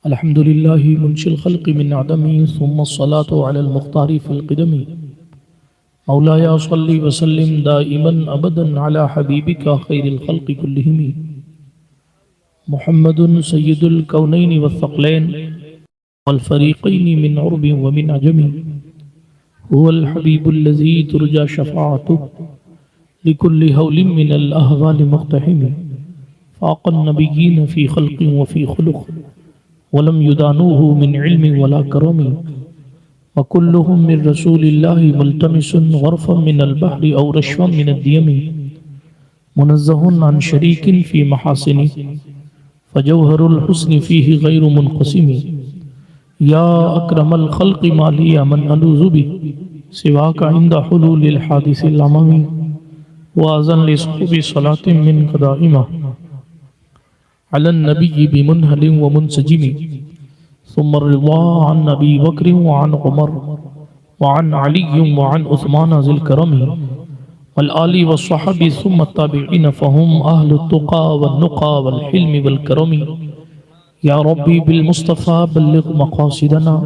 अल्हम्दुलिल्लाहि मुनशिल खल्क़ि मिन अदमी सुम्मा अस्सलातु अलल मुख्तारि फिल क़िदमी मौलाया सल्लि व सल्लिम दाइमन अबदन अला हबीबिका खैरिल खल्क़ि कुल्लिहिम मुहम्मदुन सय्यिदुल कौनैनि वस्सक़लैन वल फ़रीक़ैनि मिन उर्बि व मिन अजमी हुवल हबीबुल्लज़ी तुरजा शफ़ाअतुहु लिकुल्लि हौलिन मिनल अहवालि मुक़्तहिमी फ़ाक़न नबिय्यीन फ़ी खल्क़िन व फ़ी खुलुक़ वलम युदानूहु मिन इल्मिन वला करमी वकुल्लुहुम मिन रसूलिल्लाहि मुल्तमिसुन ग़रफ़न मिनल बहरि औ रश्वन मिनद दियमी मुनज़्ज़हुन अन शरीकिन फ़ी महासिनी फ़जौहरुल हुस्नि फ़ीहि ग़ैरु मुनक़सिमी या अक्रमल ख़ल्क़ि मा लिया मन अलूज़ु बिहि सिवाका इंदा हुलूलिल हादिसिल अममी व अज़न लिस्क़ुबि सलातिन मिन क़दाइमा अलन नबिय्यि बिमुनहलिन व मुनसजिमी सुम्मा रिज़ा अन अबी बकर व अन उमर व अन अली व अन उस्मान ज़िल करमी वल आलि व स्वहबी सुम्मा ताबिईन फ़हुम अहलुत तुक़ा वन नुक़ा वल हिल्मि वल करमी या रब्बी बिल मुस्तफ़ा बल्लिग़ मक़ासिदना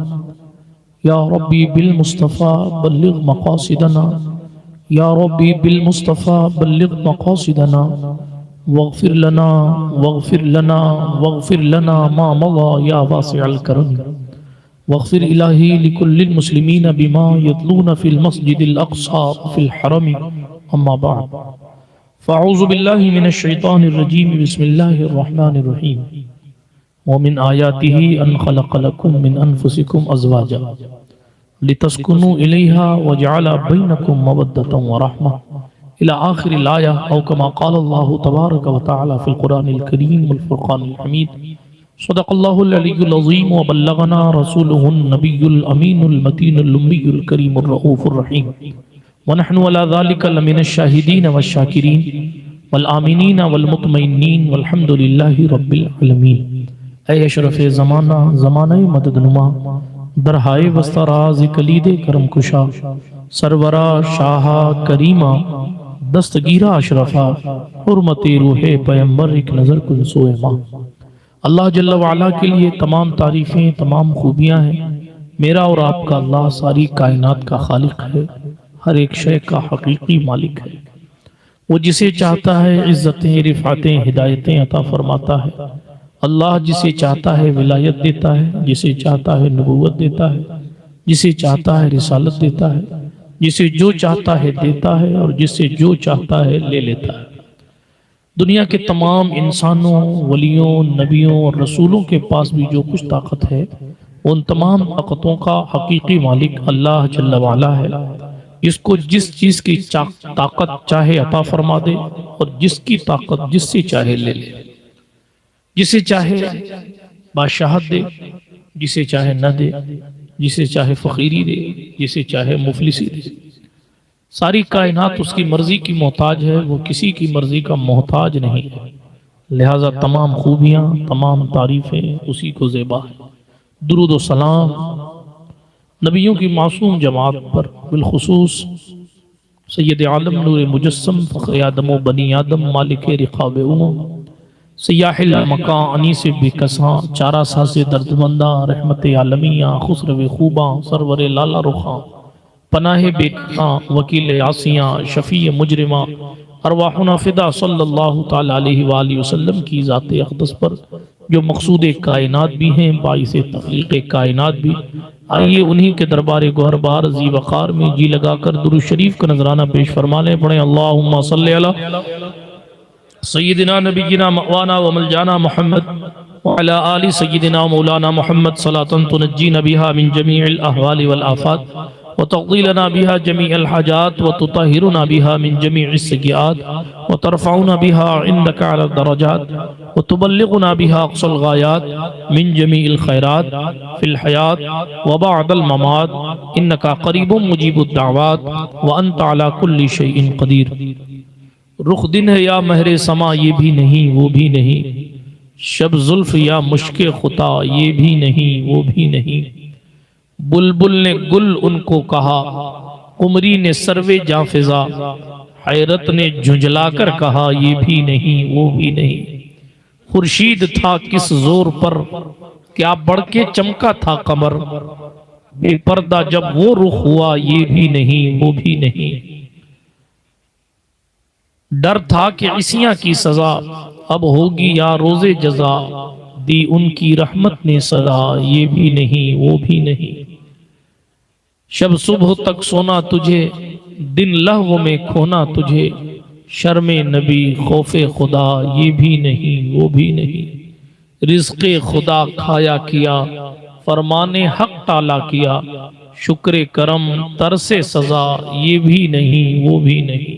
या रब्बी बिल मुस्तफ़ा बल्लिग़ मक़ासिदना या रब्बी बिल मुस्तफ़ा बल्लिग़ मक़ासिदना वग़फ़िर लना वग़फ़िर लना वग़फ़िर लना मा मज़ा या वासिअल करम वग़फ़िर इलाही लिकुल्लिल मुस्लिमीन बिमा यतलून फ़िल मस्जिदिल अक़सा फ़िल हरमी अम्मा बअद फ़अऊज़ु बिल्लाहि मिनश शैतानिर रजीम बिस्मिल्लाहिर रहमानिर रहीम व मिन आयातिही अन ख़लक़ लकुम मिन अनफुसिकुम अज़वाजा लितस्कुनु इलैहा व जअला बैनकुम मवद्दतन व रहमा इला आखिरिल आया औ कमा क़ाल अल्लाहु तबारक व तआला फ़िल क़ुरानिल करीम वल फ़ुरक़ानिल हमीद सदक़ल्लाहुल अलिय्युल अज़ीम व बल्लगना रसूलुहुन नबियुल अमीनुल मतीनुल उम्मियुल करीमुर रऊफ़ुर रहीम व नहनु अला ज़ालिका लमिनश शाहिदीन वश्शाकिरीन वल आमिनीन वल मुतमइन्नीन वल्हम्दुलिल्लाहि रब्बिल आलमीन। ऐ अशरफ़े ज़माना ज़माने मददनुमा दरहाए वस्तराज़ कलीदे करम कुशा सरवरा शाहा करीमा दस्तगीरा अशरफा हुर्मते रूहे पैगंबर एक नज़र कुन सोए माँ। अल्लाह जल्ल व अला के लिए तमाम तारीफ़ें तमाम खूबियाँ हैं। मेरा और आपका अल्लाह सारी कायनात का खालिक है, हर एक शय का हकीकी मालिक है। वो जिसे चाहता है इज़्ज़तें रिफ़ातें हिदायतें अता फरमाता है। अल्लाह जिसे चाहता है विलायत देता है, जिसे चाहता है नबूवत देता है, जिसे चाहता है रिसालत देता है, जिसे जो चाहता है देता है और जिसे जो चाहता है ले लेता है। दुनिया के तमाम इंसानों वलियों नबियों और रसूलों के पास भी जो कुछ ताकत है उन तमाम ताकतों का हकीकी मालिक अल्लाह जल्ल व अला है। जिसको जिस चीज़ की ताकत चाहे अता फरमा दे और जिसकी ताकत जिससे चाहे ले ले। जिसे चाहे बादशाहत दे, जिसे चाहे न दे, जिसे चाहे फ़कीरी दे, जिसे चाहे मुफलिसी दे। सारी कायनात उसकी मर्जी की मोहताज है, वो किसी की मर्जी का मोहताज नहीं है। लिहाजा तमाम खूबियाँ तमाम तारीफ़ें उसी को ज़ेबा है। दुरूद व सलाम नबियों की मासूम जमात पर बिलखुसूस सैयद आलम नूर मुजस्सम फ़ख्र आदम व बनी आदम मालिक रिक़ाब उमम सयाहिल मका अनीस बेकसां चारा सासे दर्दमंदा रहमत आलमिया खुसरव खूबा सरवर लाला रुखा पनाह बेकसां वकील आसियाँ शफ़ी मुजरिमा अरवाहुना फ़िदा सल्लल्लाहु तआला अलैहि वालैहि वसल्लम की ज़ात अक़दस पर जो मक़सूद कायनात भी हैं बाइस तख़लीक़ कायनात भी। आइए उन्हीं के दरबार गौहरबार जी वक़ार में जी लगाकर दुरूद शरीफ का नजराना पेश फरमा लें। पढ़ें अल्लाहुम्मा सल्लि अला सय्यिदिना नबिय्यिना मवाना व मलजाना मुहम्मद व अला आलि सय्यिदिना मौलाना मुहम्मद सलातन तुनज्जीना बिहा मिन जमीइल अहवालि वल आफ़ात व तक़दीलना बिहा जमीअल हाजात व तुतहिरुना बिहा मिन जमीइस सय्यिआत व तरफ़उना बिहा इंदका अला दरजात व तुबल्लिगुना बिहा अक़सल गायात मिन जमीइल खैरात फ़िल हयात व बअदल ममात इन्नका क़रीबुम मुजीबुद दाअवात व अंता अला कुल्लि शैइन क़दीर। रुख दिन है या महरे समा ये भी नहीं वो भी नहीं, शब जुल्फ या मुश्के खुता ये भी नहीं वो भी नहीं। बुलबुल ने गुल उनको कहा, उमरी ने सर्वे जां फिजा, हैरत ने झुंझलाकर कहा ये भी नहीं वो भी नहीं। खुर्शीद था किस जोर पर क्या बढ़ के चमका था कमर, बेपर्दा जब वो रुख हुआ ये भी नहीं वो भी नहीं। डर था कि इसियां की सजा अब होगी या रोजे जजा, दी उनकी रहमत ने सदा ये भी नहीं वो भी नहीं। शब सुबह तक सोना तुझे, दिन लहव में खोना तुझे, शर्मे नबी खौफे खुदा ये भी नहीं वो भी नहीं। रिज़्क़े खुदा खाया किया, फरमाने हक टाला किया, शुक्र करम तरसे सजा ये भी नहीं वो भी नहीं।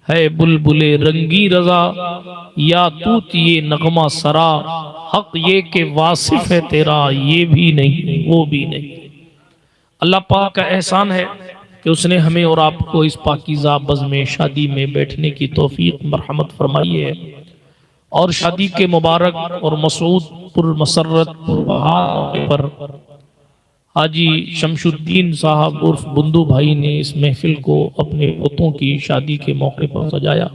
है बुलबुले रंगी रजा या तूत ये नगमा सरा, हक ये के वासिफ है तेरा ये भी नहीं वो भी नहीं। अल्लाह पाक का एहसान है कि उसने हमें और आपको इस पाकीज़ा बज़्म शादी में बैठने की तौफीक मरहमत फरमाई है। और शादी के मुबारक और मसूद पुरमसरत पुरबहार पर हाजी शमशुद्दीन साहब उर्फ बुंदू भाई ने इस महफिल को अपने पोतों की शादी के मौके पर सजाया।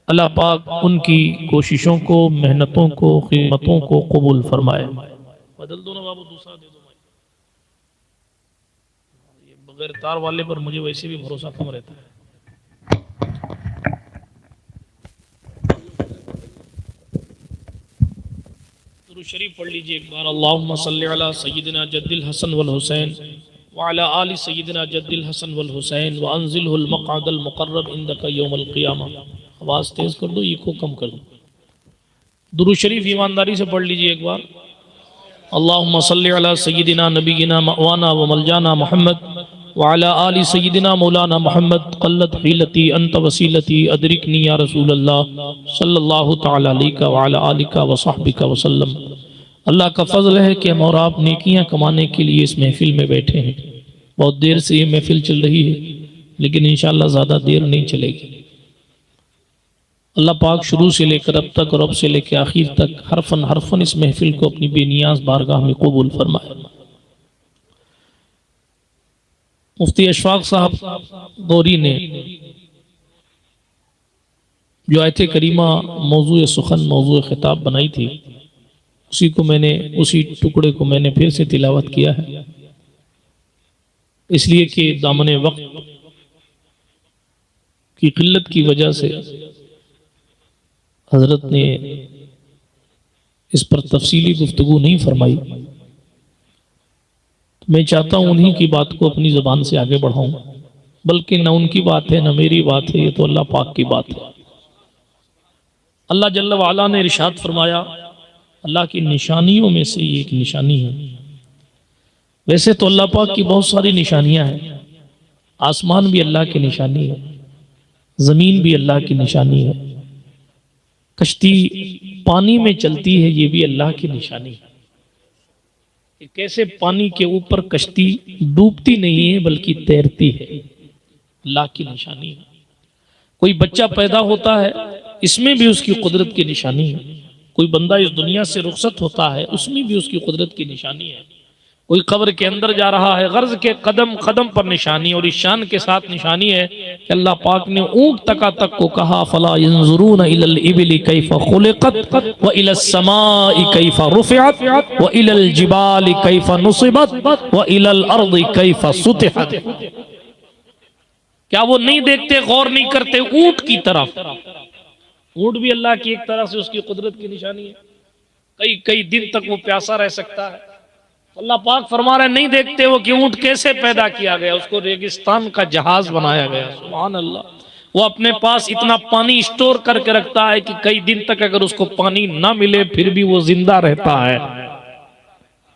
अल्लाह पाक उनकी कोशिशों को, मेहनतों को, खिदमतों को कबूल फरमाए। बदल दो ना बाबू, दूसरा दे दो। ये बगैर तार वाले पर मुझे वैसे भी भरोसा कम रहता है। शरीफ पढ़ लीजिए एक बार। अल्लाहुम्मा सल्ली अला सय्यिदिना जद्दिल हसन वल हुसैन व अला आलि सय्यिदिना जद्दिल हसन वल हुसैन व अंजिलहुल मक़अदल मुक़र्रब इंदका यौमल क़ियामा। आवाज़ तेज़ कर दो, इको कम कर दो। दुरूद शरीफ ईमानदारी से पढ़ लीजिए एक बार। अल्लाहुम्मा सल्ली अला सय्यिदिना नबिय्यिना मअवाना व मलजाना मुहम्मद व अला आलि सय्यिदिना मौलाना मुहम्मद क़ल्लत हिलती अंत वसीलती अदरिकनी या रसूल अल्लाह सल्लल्लाहु तआला अलैका व अला आलिका व सहबिका वसल्लम। अल्लाह का फजल है कि हम और आप नेकियां कमाने के लिए इस महफिल में बैठे हैं। बहुत देर से ये महफिल चल रही है, लेकिन इंशाअल्लाह ज़्यादा देर नहीं चलेगी। अल्लाह पाक शुरू से लेकर अब तक और अब से लेकर आखिर तक हरफन हरफन इस महफिल को अपनी बेनियाज बारगाह में कबूल फरमाए। मुफ्ती अशफाक साहब गौरी ने जो आयत करीमा मौजू सुखन मौजू खिताब बनाई थी, उसी टुकड़े को मैंने फिर से तिलावत किया है, इसलिए कि दामने वक्त की किल्लत की वजह से हजरत ने इस पर तफसीली गुफ्तगू नहीं फरमाई। मैं चाहता हूं उन्हीं की बात को अपनी ज़बान से आगे बढ़ाऊं, बल्कि न उनकी बात है न मेरी बात है, ये तो अल्लाह पाक की बात है। अल्लाह जल्ल वाला ने इरशाद फरमाया, अल्लाह की निशानियों में से ये एक निशानी है। वैसे तो अल्लाह पाक की बहुत सारी निशानियां हैं। आसमान भी अल्लाह की निशानी है, ज़मीन भी अल्लाह की निशानी है, कश्ती पानी में चलती है, ये भी अल्लाह की निशानी है। कैसे पानी के ऊपर कश्ती डूबती नहीं है बल्कि तैरती है, अल्लाह की निशानी है। कोई बच्चा पैदा होता है, इसमें भी उसकी कुदरत की निशानी है। कोई बंदा इस दुनिया से रुखसत होता है, उसमें भी उसकी कुदरत की निशानी है। कोई कब्र के अंदर जा रहा है, गर्ज के कदम कदम पर निशानी, और इस शान के साथ निशानी है कि अल्लाह पाक ने ऊंट तक को कहा, फला यंजुरून इलल इबिली कैफा खुलिकत व इलस समाई कैफा रुफिअत व इलल जिबाली कैफा नुसिबत व इलल अर्दि कैफा सुतिहत। क्या वो नहीं देखते, गौर नहीं करते ऊंट की तरफ? ऊंट भी अल्लाह की एक तरह से उसकी कुदरत की निशानी है। कई कई दिन तक वो प्यासा रह सकता है। अल्लाह पाक फरमा रहे नहीं देखते वो कि ऊंट कैसे पैदा किया गया, उसको रेगिस्तान का जहाज बनाया गया। सुभान अल्लाह। वो अपने पास इतना पानी स्टोर करके रखता है कि कई दिन तक अगर उसको पानी ना मिले फिर भी वो जिंदा रहता है।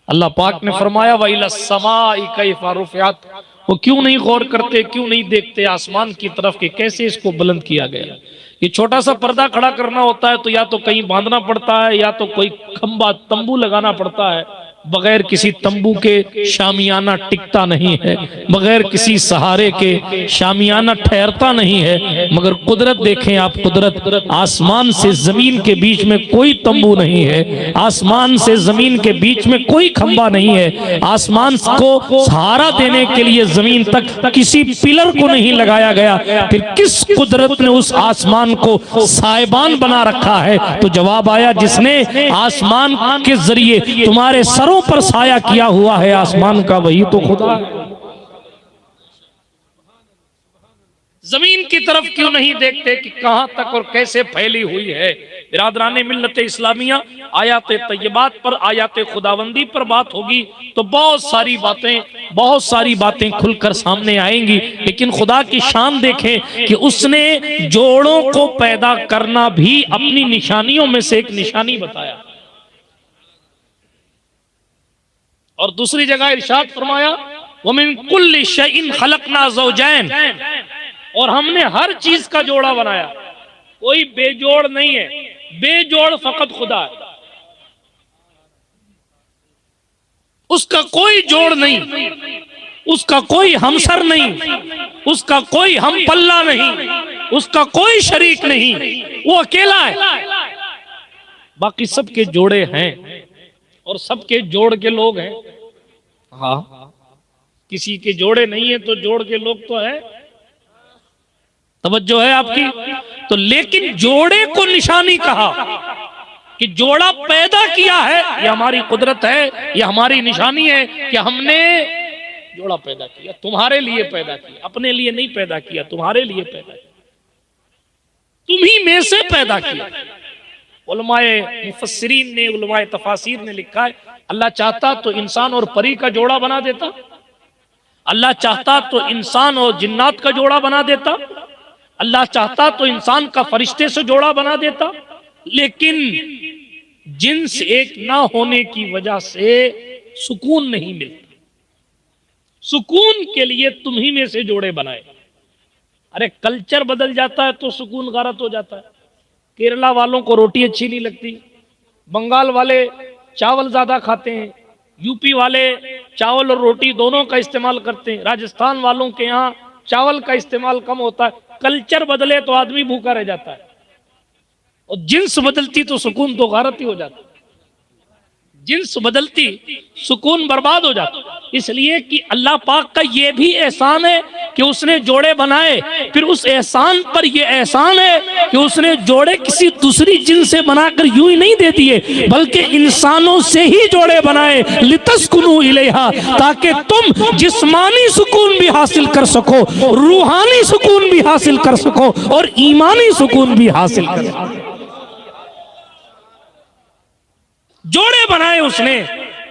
अल्लाह पाक ने फरमाया वइला समाई कैफा रुफिअत। वो क्यों नहीं गौर करते, क्यों नहीं देखते आसमान की तरफ कि कैसे इसको बुलंद किया गया। ये छोटा सा पर्दा खड़ा करना होता है तो या तो कहीं बांधना पड़ता है या तो कोई खंबा तंबू लगाना पड़ता है, बगैर किसी तंबू के शामियाना टिकता नहीं है, बगैर किसी सहारे के शामियाना ठहरता नहीं है। मगर कुदरत देखें आप, कुदरत, आसमान से जमीन के बीच में कोई तंबू नहीं है, आसमान से जमीन के बीच में कोई खंबा नहीं है, आसमान को सहारा देने के लिए जमीन तक किसी पिलर को नहीं लगाया गया, फिर किस कुदरत ने उस आसमान को साइबान बना रखा है? तो जवाब आया, जिसने आसमान के जरिए तुम्हारे सरों पर साया किया हुआ है आसमान का, वही तो खुदा है। जमीन की तरफ क्यों नहीं देखते कि कहां तक और कैसे फैली हुई है? बिरादराने मिल्लत इस्लामिया, आयात तय्यबात पर, आयात खुदाबंदी पर बात होगी तो बहुत सारी बातें खुलकर सामने आएंगी। लेकिन खुदा की शान देखें कि उसने जोड़ों को पैदा करना भी अपनी निशानियों में से एक निशानी बताया। और दूसरी जगह इरशाद फरमाया, वमिन कुल्लि शैइन खलकना ज़ौजैन, और हमने हर चीज का जोड़ा बनाया, कोई बेजोड़ नहीं है, बेजोड़ फकत खुदा है, उसका कोई जोड़ नहीं, उसका कोई हमसर नहीं, उसका कोई हम पल्ला नहीं, उसका कोई शरीक नहीं, वो अकेला है। बाकी सबके जोड़े हैं और सबके जोड़ के लोग हैं। हाँ, किसी के जोड़े नहीं है तो जोड़ के लोग तो है। तवज्जो है आपकी? तो लेकिन जोड़े को निशानी कहा कि जोड़ा पैदा किया है, यह हमारी कुदरत है, यह हमारी निशानी है कि हमने जोड़ा पैदा किया, तुम्हारे लिए पैदा किया, अपने लिए नहीं पैदा किया, तुम्हारे लिए पैदा किया, तुम्ही में से पैदा किया। उलमाए मुफस्सिरीन ने, उलमाए तफासिर ने लिखा है, अल्लाह चाहता तो इंसान और परी का जोड़ा बना देता, अल्लाह चाहता तो इंसान और जिन्नात का जोड़ा बना देता, अल्लाह चाहता तो इंसान का फरिश्ते से जोड़ा बना देता, लेकिन जिन्स एक ना होने की वजह से सुकून नहीं मिलता। सुकून के लिए तुम्ही में से जोड़े बनाए। अरे कल्चर बदल जाता है तो सुकून गारत हो जाता है। केरला वालों को रोटी अच्छी नहीं लगती, बंगाल वाले चावल ज्यादा खाते हैं, यूपी वाले चावल और रोटी दोनों का इस्तेमाल करते हैं, राजस्थान वालों के यहाँ चावल का इस्तेमाल कम होता है। कल्चर बदले तो आदमी भूखा रह जाता है, और जिन्स बदलती तो सुकून तो गारत ही हो जाता है। जिन्स बदलती सुकून बर्बाद हो जाता। इसलिए कि अल्लाह पाक का ये भी एहसान है कि उसने जोड़े बनाए, फिर उस एहसान पर यह एहसान है कि उसने जोड़े किसी दूसरी जिन्स से बनाकर यूं ही नहीं दे दिए, बल्कि इंसानों से ही जोड़े बनाए, लितस्कुनू इलैहा, ताकि तुम जिस्मानी सुकून भी हासिल कर सको, रूहानी सुकून भी हासिल कर सको और ईमानी सुकून भी हासिल कर सको। जोड़े बनाए उसने।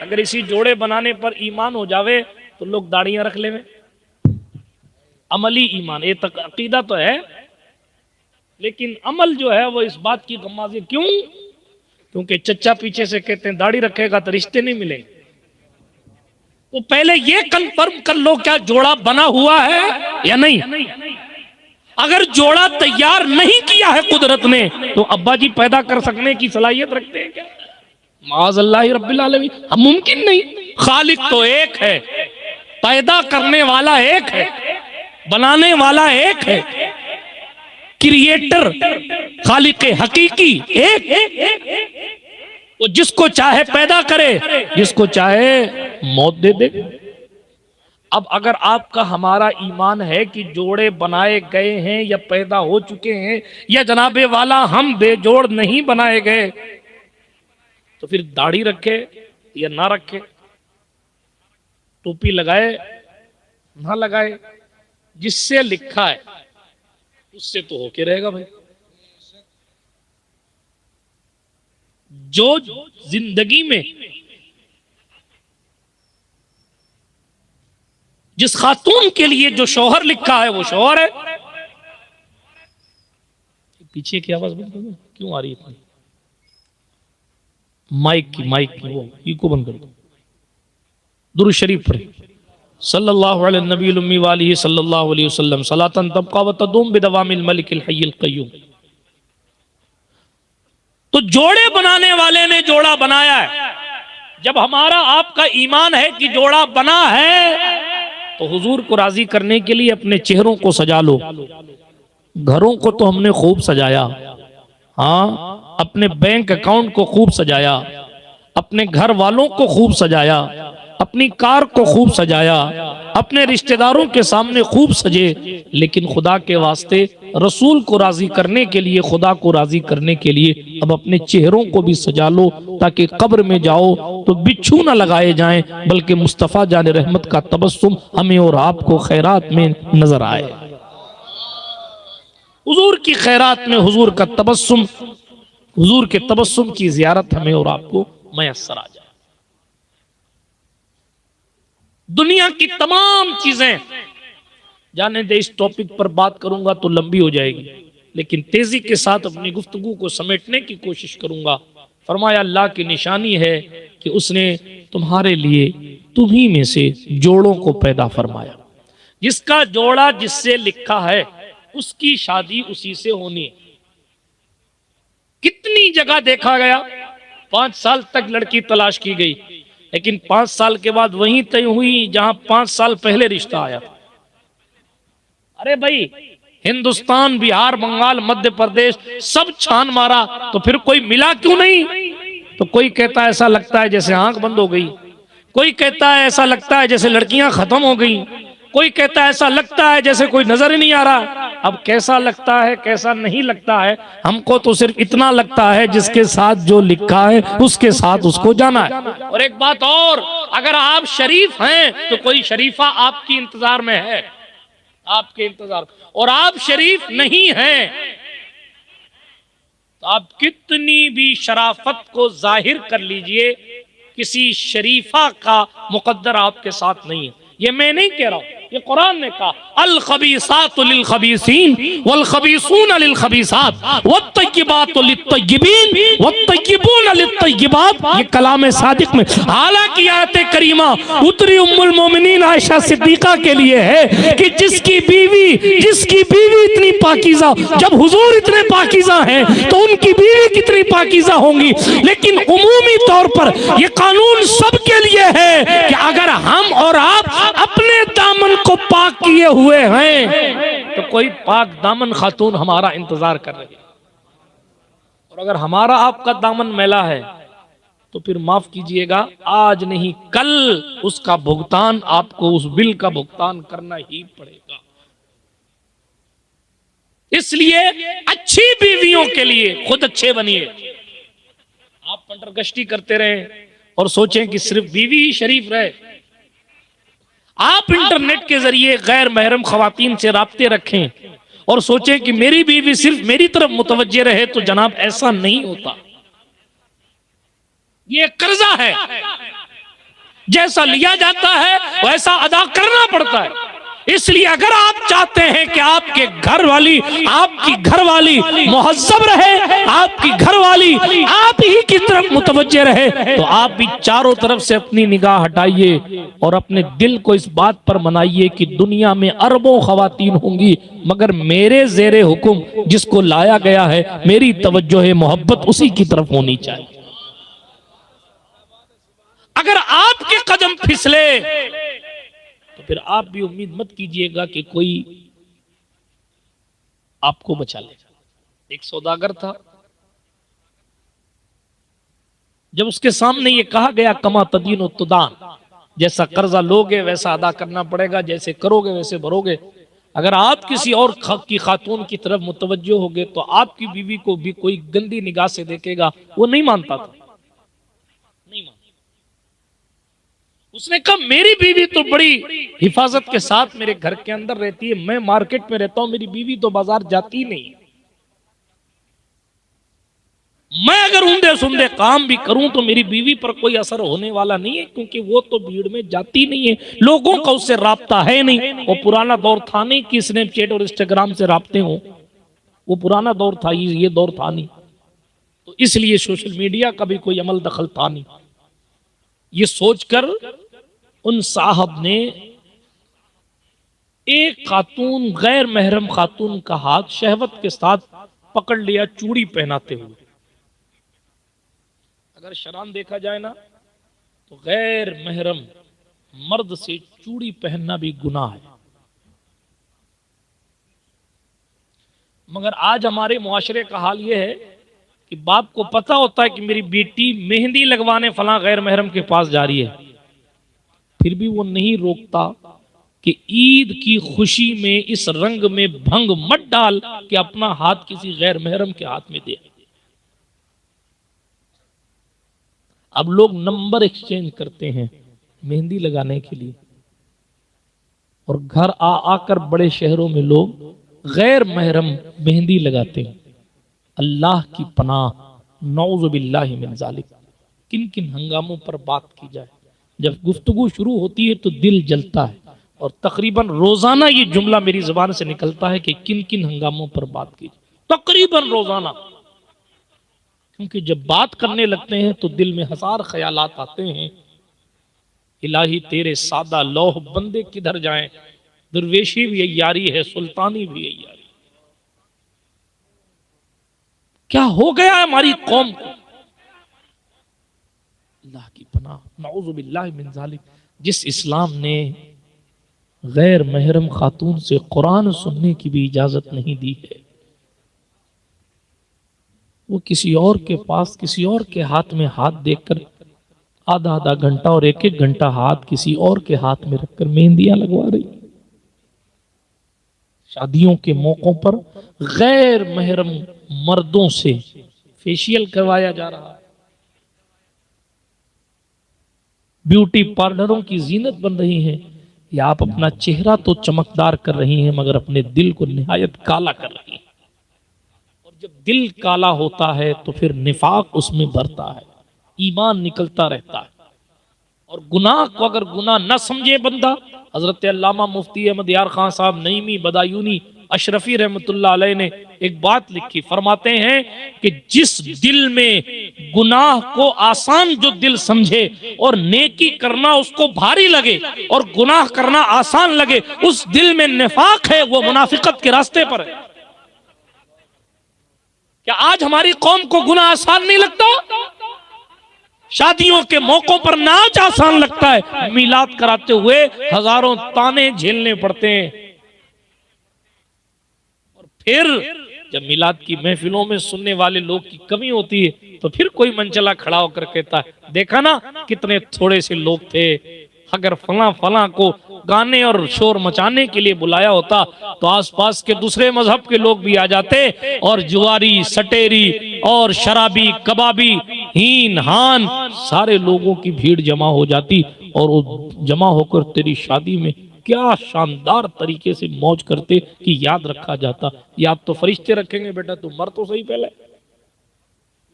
अगर इसी जोड़े बनाने पर ईमान हो जावे तो लोग दाढ़ियां रख लेवे, अमली ईमान, ये तक अकीदा तो है, लेकिन अमल जो है वो इस बात की गम्माज़ी। क्यों? क्योंकि चच्चा पीछे से कहते हैं दाढ़ी रखेगा तो रिश्ते नहीं मिलेंगे। तो पहले ये कंफर्म कर लो क्या जोड़ा बना हुआ है या नहीं। अगर जोड़ा तैयार नहीं किया है कुदरत ने तो अब्बा जी पैदा कर सकने की सलाहियत रखते हैं क्या? माज़अल्लाह रब्बिल आलमीन, मुमकिन नहीं। खालिक तो एक है, पैदा करने वाला एक है, बनाने वाला एक है, क्रिएटर खालिक हकीकी एक। वो जिसको चाहे पैदा करे, जिसको चाहे मौत दे दे। अब अगर आपका हमारा ईमान है कि जोड़े बनाए गए हैं या पैदा हो चुके हैं, या जनाबे वाला हम बेजोड़ नहीं बनाए गए, तो फिर दाढ़ी रखे या ना रखे, टोपी लगाए ना लगाए, जिससे लिखा है उससे तो होके रहेगा भाई। जो जिंदगी में जिस खातून के लिए जो शौहर लिखा है वो शौहर है। पीछे की आवाज बंद कर दो, क्यों आ रही है? माइक की वो इको बंद कर दो। दुरूद शरीफ पढ़े, सल्लल्लाहु अलैहि नबील उम्मी वालिही सल्लल्लाहु अलैहि वसल्लम, सलातन तबका व तदूम बिदवामिल मलिकिल हय्यिल क़य्यूम। तो जोड़े बनाने वाले ने जोड़ा बनाया है, जब हमारा आपका ईमान है कि जोड़ा बना है तो हुजूर को राजी करने के लिए अपने चेहरों को सजा लो। घरों को तो हमने खूब सजाया, हाँ, अपने बैंक अकाउंट को खूब सजाया, अपने घर वालों को खूब सजाया, अपनी कार को खूब सजाया, अपने रिश्तेदारों के सामने खूब सजे, लेकिन खुदा के वास्ते रसूल को राजी करने के लिए, खुदा को राजी करने के लिए अब अपने चेहरों को भी सजा लो, ताकि कब्र में जाओ तो बिच्छू ना लगाए जाएं, बल्कि मुस्तफ़ा जान रहमत का तबस्सुम हमें और आपको खैरात में नजर आए। हुजूर की खैरात में हुजूर का तबस्सुम, हुजूर के तबस्सुम की जियारत हमें और आपको मयस्सर आ जाए। दुनिया की तमाम चीजें, जाने दे, इस टॉपिक पर बात करूंगा तो लंबी हो जाएगी, लेकिन तेजी के साथ अपनी गुफ्तगू को समेटने की कोशिश करूंगा। फरमाया अल्लाह की निशानी है कि उसने तुम्हारे लिए तुम्ही में से जोड़ों को पैदा फरमाया। जिसका जोड़ा जिससे लिखा है उसकी शादी उसी से होनी है। कितनी जगह देखा गया, 5 साल तक लड़की तलाश की गई, लेकिन 5 साल के बाद वहीं तय हुई जहां 5 साल पहले रिश्ता आया। अरे भाई, हिंदुस्तान, बिहार, बंगाल, मध्य प्रदेश सब छान मारा तो फिर कोई मिला क्यों नहीं? तो कोई कहता है ऐसा लगता है जैसे आंख बंद हो गई, कोई कहता है ऐसा लगता है जैसे लड़कियां खत्म हो गई, कोई कहता है ऐसा लगता है जैसे कोई नजर ही नहीं आ रहा। अब कैसा लगता है कैसा नहीं लगता है, हमको तो सिर्फ इतना लगता है जिसके साथ जो लिखा है उसके साथ उसको जाना है। और एक बात और, अगर आप शरीफ हैं तो कोई शरीफा आपकी इंतजार में है, आपके इंतजार, और आप शरीफ नहीं हैं तो आप कितनी भी शराफत को जाहिर कर लीजिए, किसी शरीफा का मुकद्दर आपके साथ नहीं है। ये मैं नहीं कह रहा हूं, ये कुरान ने कहा, अल खबीसातु लिल खबीसीन वल खबीसून लिल खबीसात वत्तय्यिबातु लित तय्यिबीन वत्तय्यिबून लित तय्यिबात। ये कलाम सादिक में, हालांकि आयत करीमा उतरी उम्मुल मोमिनीन आयशा सिद्दीका के लिए है कि जिसकी बीवी इतनी पाकीज़ा, जब हुजूर इतने पाकीज़ा हैं तो उनकी बीवी कितनी पाकीज़ा होंगी। लेकिन उमूमी तौर पर यह कानून सबके लिए है कि अगर हम और आप अपने दामन को पाक किए हुए हैं तो कोई पाक दामन खातून हमारा इंतजार कर रही है, और अगर हमारा आपका दामन मैला है तो फिर माफ कीजिएगा, आज नहीं कल उसका भुगतान, आपको उस बिल का भुगतान करना ही पड़ेगा। इसलिए अच्छी बीवियों के लिए खुद अच्छे बनिए। आप पंटरगश्ती करते रहें और सोचें कि सिर्फ बीवी ही शरीफ रहे। आप इंटरनेट के जरिए गैर महरम खवातीन से राब्ते रखें और सोचें कि मेरी बीवी सिर्फ मेरी तरफ मुतवज्जे रहे, तो जनाब ऐसा नहीं होता। ये कर्जा है, जैसा लिया जाता है वैसा अदा करना पड़ता है। इसलिए अगर आप चाहते हैं कि आपके आपकी घरवाली मुहज्जब रहे, आपकी घरवाली आप ही की तरफ मुतवज्जे रहे, तो आप भी चारों तरफ से अपनी निगाह हटाइए और अपने दिल को इस बात पर मनाइए कि दुनिया में अरबों खवातीन होंगी, मगर मेरे जेरे हुक्म जिसको लाया गया है, मेरी तवज्जो है, मोहब्बत उसी की तरफ होनी चाहिए। अगर आपके कदम फिसले तो फिर आप भी उम्मीद मत कीजिएगा कि कोई आपको बचा ले। एक सौदागर था, जब उसके सामने ये कहा गया कमा तदीन तुदान, जैसा कर्जा लोगे वैसा अदा करना पड़ेगा, जैसे करोगे वैसे भरोगे। अगर आप किसी और की खातून की तरफ मुतवज्जो होगे तो आपकी बीवी को भी कोई गंदी निगाह से देखेगा। वो नहीं मानता था, नहीं मानता। उसने कहा मेरी बीवी तो बड़ी हिफाजत के साथ मेरे घर के अंदर रहती है, मैं मार्केट में रहता हूं, मेरी बीवी तो बाजार जाती नहीं। मैं अगर ऊंधे सुंधे काम भी करूं तो मेरी बीवी पर कोई असर होने वाला नहीं है, क्योंकि वो तो भीड़ में जाती नहीं है, लोगों का उससे राब्ता है नहीं। वो पुराना दौर था नहीं कि स्नैपचैट और इंस्टाग्राम से राब्ते हों, वो पुराना दौर था, ये दौर था नहीं, तो इसलिए सोशल मीडिया का भी कोई अमल दखल था नहीं। ये सोचकर उन साहब ने एक खातून, गैर महरम खातून का हाथ शहवत के साथ पकड़ लिया, चूड़ी पहनाते हुए। अगर शरान देखा जाए ना तो गैर महरम मर्द से चूड़ी पहनना भी गुनाह है। मगर आज हमारे मुआशरे का हाल यह है कि बाप को पता होता है कि मेरी बेटी मेहंदी लगवाने फलां गैर महरम के पास जा रही है, फिर भी वो नहीं रोकता कि ईद की खुशी में इस रंग में भंग मत डाल कि अपना हाथ किसी गैर महरम के हाथ में दे। अब लोग नंबर एक्सचेंज करते हैं मेहंदी लगाने के लिए, और घर आ आकर बड़े शहरों में लोग गैर महरम मेहंदी लगाते हैं। अल्लाह की पनाह, नऊज़ु बिल्लाहि मिन ज़ालिक। किन किन हंगामों पर बात की जाए। जब गुफ्तगू शुरू होती है तो दिल जलता है, और तकरीबन रोजाना ये जुमला मेरी जुबान से निकलता है कि किन किन हंगामों पर बात की जाए, तकरीबन रोजाना। क्योंकि जब बात करने लगते हैं तो दिल में हजार ख्यालात आते हैं, इलाही तेरे सादा लौह बंदे किधर जाएं, दुर्वेशी भी यारी है, सुल्तानी भी यारी। क्या हो गया हमारी कौम को। अल्लाह की पनाह, नऊज़ु बिल्लाहि मिन ज़ालिक। जिस इस्लाम ने गैर महरम खातून से कुरान सुनने की भी इजाजत नहीं दी है, वो किसी और के पास, किसी और के हाथ में हाथ देकर आधा आधा घंटा और एक एक घंटा हाथ किसी और के हाथ में रखकर मेहंदियां लगवा रही। शादियों के मौकों पर गैर महरम मर्दों से फेशियल करवाया जा रहा है। ब्यूटी पार्लरों की जीनत बन रही है, या आप अपना चेहरा तो चमकदार कर रही हैं मगर अपने दिल को निहायत काला कर रही हैं। और जब दिल काला होता है तो फिर निफाक उसमें भरता है, ईमान निकलता रहता है। और गुनाह को अगर गुनाह न समझे बंदा, हजरत अल्लामा मुफ्ती अहमद यार खान साहब नईमी बदायूनी अशरफी रहमतुल्लाह अलैह ने एक बात लिखी, फरमाते हैं कि जिस दिल में गुनाह को आसान जो दिल समझे और नेकी करना उसको भारी लगे और गुनाह करना आसान लगे, उस दिल में निफाक है, वो मुनाफिकत के रास्ते पर है। क्या आज हमारी कौम को गुनाह आसान नहीं लगता? शादियों के मौकों पर नाच आसान लगता है, मिलाद कराते हुए हजारों ताने झेलने पड़ते हैं। और फिर जब मिलाद की महफिलों में सुनने वाले लोग की कमी होती है तो फिर कोई मनचला खड़ा होकर कहता है, देखा ना कितने थोड़े से लोग थे, अगर फला फला को गाने और शोर मचाने के लिए बुलाया होता तो आसपास के दूसरे मजहब के लोग भी आ जाते, और जुआरी, सटेरी और शराबी, कबाबी, हीन हान सारे लोगों की भीड़ जमा हो जाती, और वो जमा होकर तेरी शादी में क्या शानदार तरीके से मौज करते कि याद रखा जाता। याद तो फरिश्ते रखेंगे बेटा, तू मर तो सही, पहले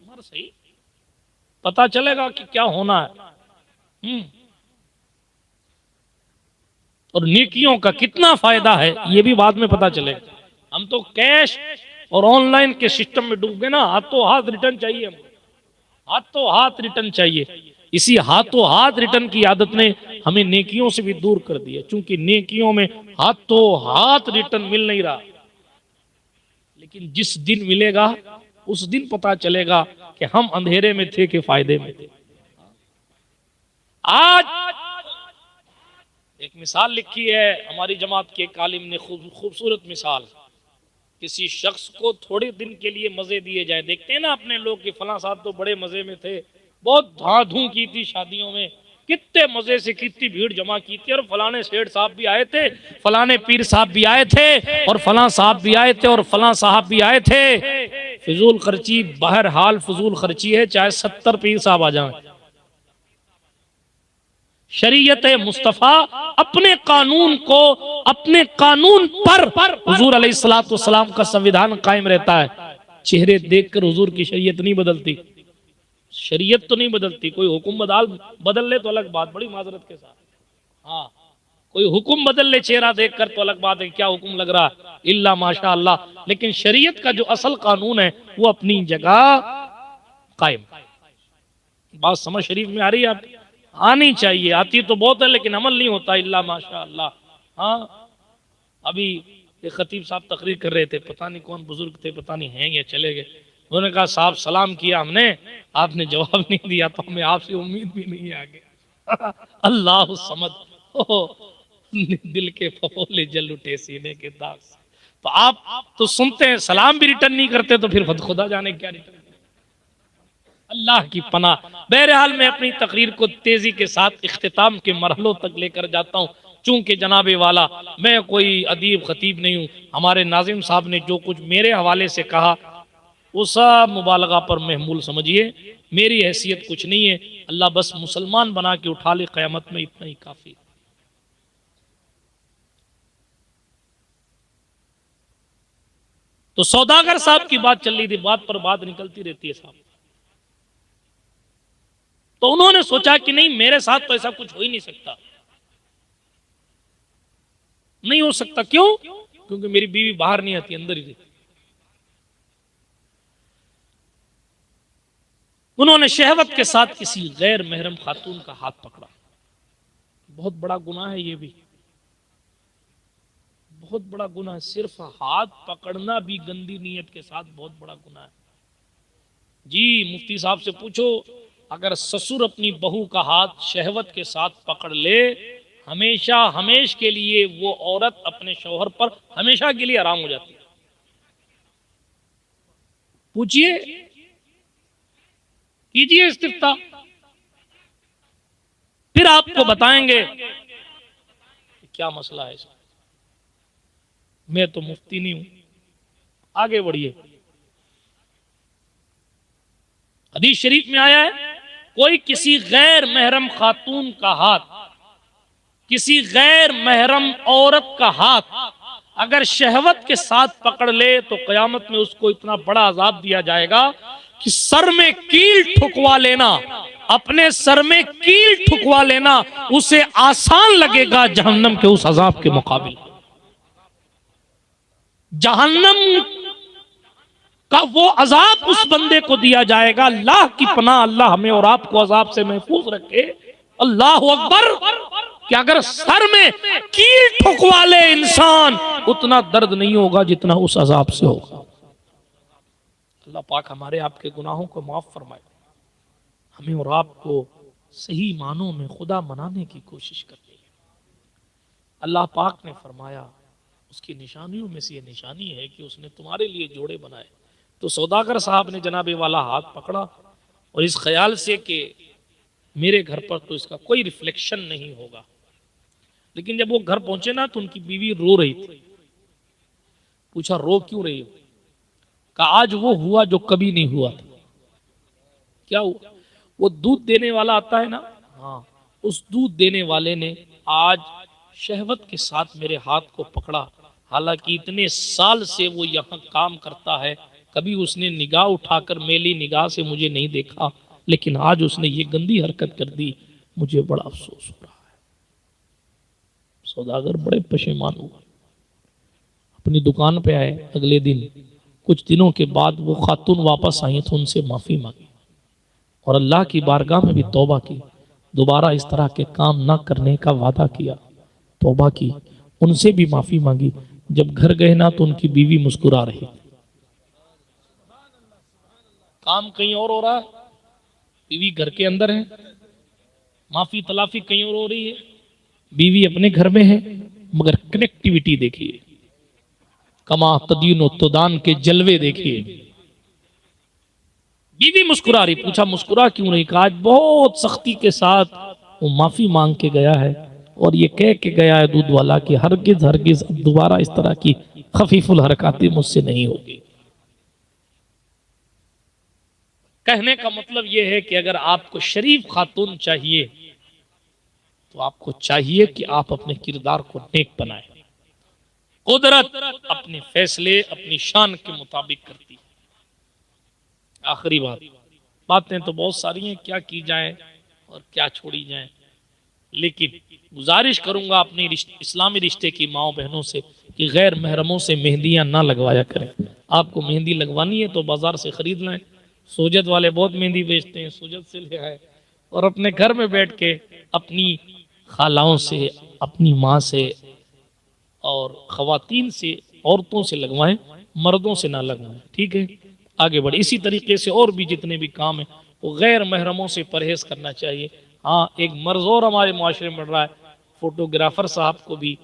मर सही, पता चलेगा कि क्या होना है। और नेकियों का कितना फायदा है ये भी बाद में पता चले। हम तो कैश और ऑनलाइन के सिस्टम में डूब गए ना, हाथों हाथ रिटर्न चाहिए हमको, हाथों हाथ रिटर्न चाहिए। इसी हाथों हाथ रिटर्न की आदत ने हमें नेकियों से भी दूर कर दिया, क्योंकि नेकियों में हाथों हाथ रिटर्न मिल नहीं रहा। लेकिन जिस दिन मिलेगा उस दिन पता चलेगा कि हम अंधेरे में थे कि फायदे में थे। आज एक मिसाल लिखी है हमारी जमात के एक आलिम ने, खूबसूरत मिसाल। किसी शख्स को थोड़े दिन के लिए मजे दिए जाए, देखते हैं ना अपने लोग कि फला साहब तो बड़े मजे में थे, बहुत धाधू की थी शादियों में, कितने मजे से कितनी भीड़ जमा की थी, और फलाने सेठ साहब भी आए थे, फलाने पीर साहब भी आए थे, और फला साहब भी आए थे, और फला साहब भी आए थे। फिजूल खर्ची, बहरहाल फिजूल खर्ची है, चाहे 70 पीर साहब आ जाए। शरीयत मुस्तफ़ा अपने कानून को, अपने कानून पर हुजूर अलैहिस्सलातु वस्सलाम का संविधान कायम रहता है। चेहरे देखकर हुजूर की शरीयत नहीं बदलती, शरीयत तो नहीं बदलती। कोई हुक्म बदल ले तो अलग बात, बड़ी माजरत के साथ। हाँ, कोई हुक्म बदल ले चेहरा देखकर तो अलग बात है, क्या हुक्म लग रहा, इल्ला माशा अल्लाह। लेकिन शरीयत का जो असल कानून है वो अपनी जगह कायम। बात समझ शरीफ में आ रही है? आप आनी चाहिए, आती तो बहुत है लेकिन अमल नहीं होता, इल्ला माशा अल्लाह। हाँ, अभी एक खतीब साहब तकरीर कर रहे थे, पता नहीं कौन बुजुर्ग थे, पता नहीं हैं या चले गए। उन्होंने कहा साहब सलाम किया हमने, आपने जवाब नहीं दिया तो हमें आपसे उम्मीद भी नहीं है आगे। अल्लाह समद, ओ दिल के फफोले जल उठे सीने के दाग से। तो आप तो सुनते हैं, सलाम भी रिटर्न नहीं करते, तो फिर खुदा जाने क्या रिटर्न। अल्लाह की पनाह। बहरहाल मैं अपनी तकरीर को तेजी के साथ इख्तिताम के मरहलों तक लेकर जाता हूँ। चूंकि जनाबे वाला मैं कोई अदीब खतीब नहीं हूँ, हमारे नाजिम साहब ने जो कुछ मेरे हवाले से कहा वो सब मुबालगा पर महमूल समझिए, मेरी हैसियत कुछ नहीं है। अल्लाह बस मुसलमान बना के उठा ले क़यामत में, इतना ही काफी। तो सौदागर साहब की बात चल रही थी, बात पर बात निकलती रहती है साहब। तो उन्होंने सोचा कि नहीं, मेरे साथ तो ऐसा कुछ हो ही नहीं सकता, नहीं हो सकता। क्यों? क्योंकि मेरी बीवी बाहर नहीं आती, अंदर ही रहती। उन्होंने शहवत के साथ किसी गैर महरम खातून का हाथ पकड़ा। बहुत बड़ा गुनाह है ये भी, बहुत बड़ा गुनाह है। सिर्फ हाथ पकड़ना भी गंदी नीयत के साथ बहुत बड़ा गुनाह है। जी मुफ्ती साहब से पूछो, अगर ससुर अपनी बहू का हाथ शहवत के साथ पकड़ ले, हमेशा हमेश के लिए वो औरत अपने शौहर पर हमेशा के लिए हराम हो जाती है। पूछिए, कीजिए इस्तिफ्ता, फिर आपको बताएंगे क्या मसला है इसमें। मैं तो मुफ्ती नहीं हूं। आगे बढ़िए। हदीस शरीफ में आया है, कोई किसी गैर महरम खातून का हाथ, किसी गैर महरम औरत का हाथ अगर शहवत के साथ पकड़ ले तो कयामत में उसको इतना बड़ा अजाब दिया जाएगा कि सर में कील ठुकवा लेना, अपने सर में कील ठुकवा लेना उसे आसान लगेगा जहन्नम के उस अजाब के मुकाबिल। जहन्नम का वो अजाब उस बंदे को दिया जाएगा। अल्लाह की पनाह, अल्लाह हमें और आपको अजाब से महफूज रखे। अल्लाह अकबर। कि अगर सर में कील ठुकवा ले इंसान, उतना दर्द नहीं होगा जितना उस अजाब से होगा। अल्लाह पाक हमारे आपके गुनाहों को माफ फरमाए, हमें और आपको सही मानों में खुदा मनाने की कोशिश करनी है। अल्लाह पाक ने फरमाया, उसकी निशानियों में से ये निशानी है कि उसने तुम्हारे लिए जोड़े बनाए। तो सौदागर साहब ने जनाबे वाला हाथ पकड़ा और इस ख्याल से कि मेरे घर पर तो इसका कोई रिफ्लेक्शन नहीं होगा। लेकिन जब वो घर पहुंचे ना तो उनकी बीवी रो रही थी। पूछा रो क्यों रही हो? कहा आज वो हुआ जो कभी नहीं हुआ था। क्या हुआ? वो दूध देने वाला आता है ना, हाँ, उस दूध देने वाले ने आज शहवत के साथ मेरे हाथ को पकड़ा। हालांकि इतने साल से वो यहाँ काम करता है, कभी उसने निगाह उठाकर मेली निगाह से मुझे नहीं देखा, लेकिन आज उसने ये गंदी हरकत कर दी, मुझे बड़ा अफसोस हो रहा है। सौदागर बड़े पशेमान हुआ, अपनी दुकान पे आए। अगले दिन कुछ दिनों के बाद वो खातून वापस आई तो उनसे माफी मांगी और अल्लाह की बारगाह में भी तौबा की, दोबारा इस तरह के काम ना करने का वादा किया, तौबा की, उनसे भी माफी मांगी। जब घर गए ना तो उनकी बीवी मुस्कुरा रही। काम कहीं और हो रहा है, बीवी घर के अंदर है, माफी तलाफी कहीं और हो रही है, बीवी अपने घर में है। मगर कनेक्टिविटी देखिए, कमा तदीन तुदान के जलवे देखिए। बीवी मुस्कुरा रही। पूछा मुस्कुरा क्यों रही? कहा आज बहुत सख्ती के साथ वो माफी मांग के गया है और ये कह के गया है दूध वाला कि हरगिज हरगिज अब दोबारा इस तरह की खफीफुल हरकतें मुझसे नहीं होगी। कहने का मतलब यह है कि अगर आपको शरीफ खातून चाहिए तो आपको चाहिए कि आप अपने किरदार को नेक बनाएं। कुदरत अपने फैसले अपनी शान के मुताबिक करती है। आखिरी बात, बातें तो बहुत सारी हैं, क्या की जाए और क्या छोड़ी जाए, लेकिन गुजारिश करूंगा अपनी इस्लामी रिश्ते की माओ बहनों से कि गैर महरमों से मेहंदियां ना लगवाया करें। आपको मेहंदी लगवानी है तो बाजार से खरीद लें, सोजत वाले बहुत मेहंदी बेचते हैं, सोजत से ले आए और अपने घर में बैठ के अपनी खालाओं से, अपनी माँ से और खवातीन से, औरतों से लगवाएं, मर्दों से ना लगवाएं। ठीक है, आगे बढ़े। इसी तरीके से और भी जितने भी काम हैं वो गैर महरमों से परहेज करना चाहिए। हाँ, एक मर्ज और हमारे मुआशरे में बढ़ रहा है, फोटोग्राफर साहब को भी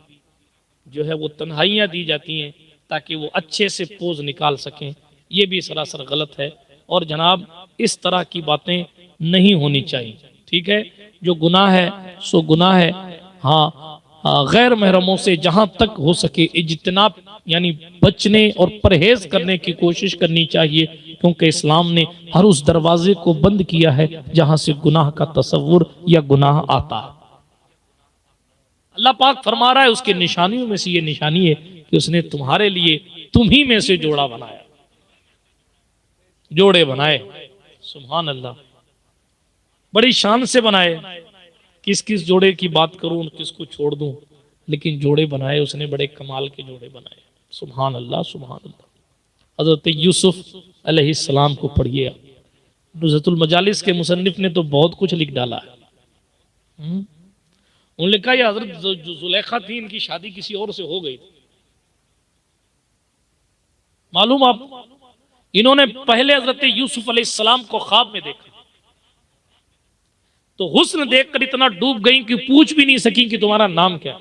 जो है वो तन्हाइयाँ दी जाती हैं ताकि वो अच्छे से पोज निकाल सकें। ये भी सरासर गलत है। और जनाब, इस तरह की बातें नहीं होनी चाहिए। ठीक है, जो गुनाह है सो गुनाह है। हाँ, गैर महरमों से जहां तक हो सके इज्तिनाब यानी बचने और परहेज करने की कोशिश करनी चाहिए, क्योंकि इस्लाम ने हर उस दरवाजे को बंद किया है जहां से गुनाह का तसव्वुर या गुनाह आता है। अल्लाह पाक फरमा रहा है उसके निशानियों में से ये निशानी है कि उसने तुम्हारे लिए तुम्ही में से जोड़ा बनाया, जोड़े बनाए। सुभान अल्लाह, बड़ी शान से बनाए। किस किस जोड़े की बात करूं, किसको छोड़ दूं, लेकिन जोड़े बनाए उसने, बड़े कमाल के जोड़े बनाए। सुभान अल्लाह, सुभान अल्लाह। हजरत यूसुफ अलैहिस्सलाम को पढ़िए आप। नुज़हतुल मजालिस के मुसन्निफ ने तो बहुत कुछ लिख डाला है। उन्होंने लिखा ये हजरत जो जुलेखा थी, इनकी शादी किसी और से हो गई थी। मालूम आप, इन्होंने पहले हजरत यूसुफ अलैहिस्सलाम को ख्वाब में देखा तो हुस्न देखकर इतना डूब गई कि पूछ भी नहीं सकी कि तुम्हारा नाम क्या है।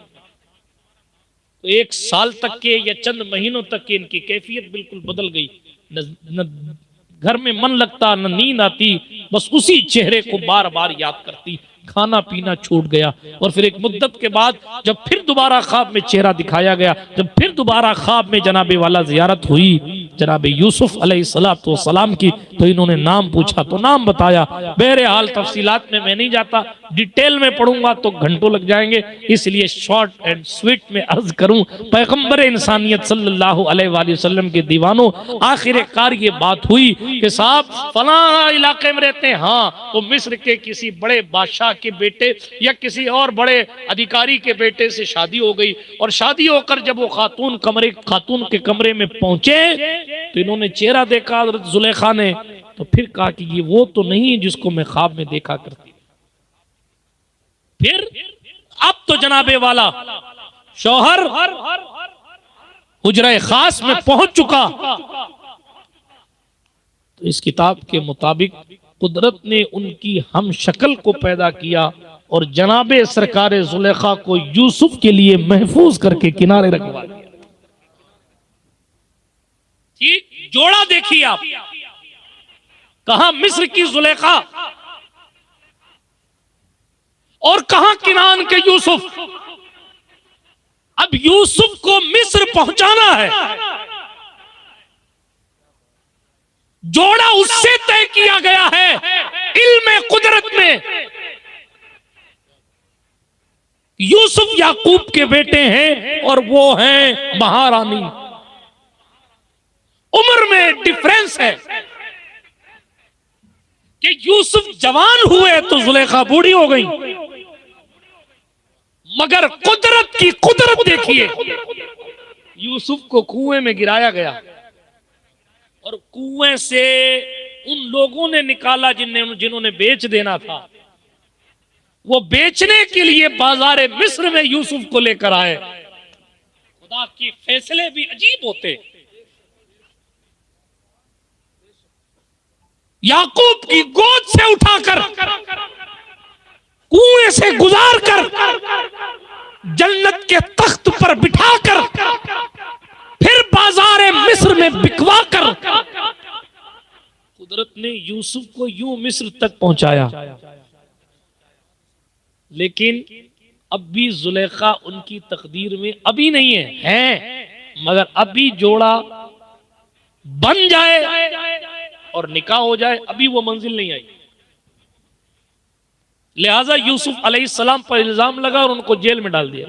तो एक साल तक के या चंद महीनों तक के इनकी कैफियत बिल्कुल बदल गई। न घर में मन लगता, न नींद आती, बस उसी चेहरे को बार बार याद करती। खाना पीना छूट गया। और फिर एक मुद्दत के बाद जब फिर दोबारा ख्वाब में चेहरा दिखाया गया, जब फिर दोबारा ख्वाब में जनाबे वाला जियारत हुई जनाबे यूसुफ अलैहिस्सलाम की, तो इन्होंने नाम पूछा तो नाम बताया। बहरहाल तफसीलात में मैं नहीं जाता, डिटेल में पढ़ूंगा तो घंटों लग जाएंगे, इसलिए शॉर्ट एंड स्वीट में अर्ज करूं, पैगंबर इंसानियत सल्लल्लाहु अलैहि वसल्लम के दीवानों, आखिरकार ये बात हुई कि साहब फला इलाके में रहते हैं। हाँ, तो मिस्र के किसी बड़े बादशाह के बेटे या किसी और बड़े अधिकारी के बेटे से शादी हो गई। और शादी होकर जब वो खातून के कमरे में पहुंचे तो इन्होंने चेहरा देखा हज़रत जुलेखा ने, तो फिर कहा कि ये वो तो नहीं है जिसको मैं ख्वाब में देखा करती। फिर अब तो जनाबे वाला शौहर हुजरा खास में पहुंच चुका। तो इस किताब के मुताबिक कुदरत ने उनकी हम शक्ल को पैदा किया और जनाबे सरकारे जुलेखा को यूसुफ के लिए महफूज करके किनारे रखवा दिया। ठीक जोड़ा देखिए आप, कहां मिस्र की जुलेखा और कहां किनान के यूसुफ। अब यूसुफ को मिस्र पहुंचाना है, जोड़ा उससे तय किया गया है इल्म कुदरत में। यूसुफ याकूब के बेटे हैं और वो हैं महारानी। उम्र में डिफरेंस है कि यूसुफ जवान हुए तो जुलेखा बूढ़ी हो गई, मगर कुदरत की कुदरत देखिए। यूसुफ को कुएं में गिराया गया और कुएं से उन लोगों ने निकाला जिन्होंने बेच देना था। वो बेचने के लिए बाजारे मिस्र में यूसुफ को लेकर आए। खुदा के फैसले भी अजीब होते। याकूब की गोद से उठाकर कुएं से गुजार कर जन्नत के तख्त पर बिठाकर फिर बाजारे मिस्र में बिकवा कर कुदरत ने यूसुफ को यूं मिस्र तक पहुंचाया। लेकिन अब भी जुलेखा उनकी तकदीर में अभी नहीं है, मगर अभी जोड़ा बन जाए और निकाह हो जाए, अभी वो मंजिल नहीं आई। लिहाजा यूसुफ अलैहिस्सलाम पर इल्जाम लगा और उनको जेल में डाल दिया।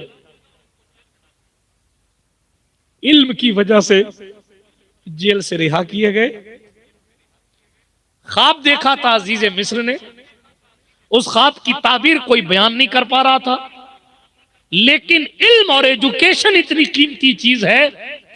इल्म की वजह से जेल से रिहा किए गए। ख्वाब देखा था अजीज मिस्र ने, उस ख्वाब की ताबीर कोई बयान नहीं कर पा रहा था। लेकिन इल्म और एजुकेशन इतनी कीमती चीज है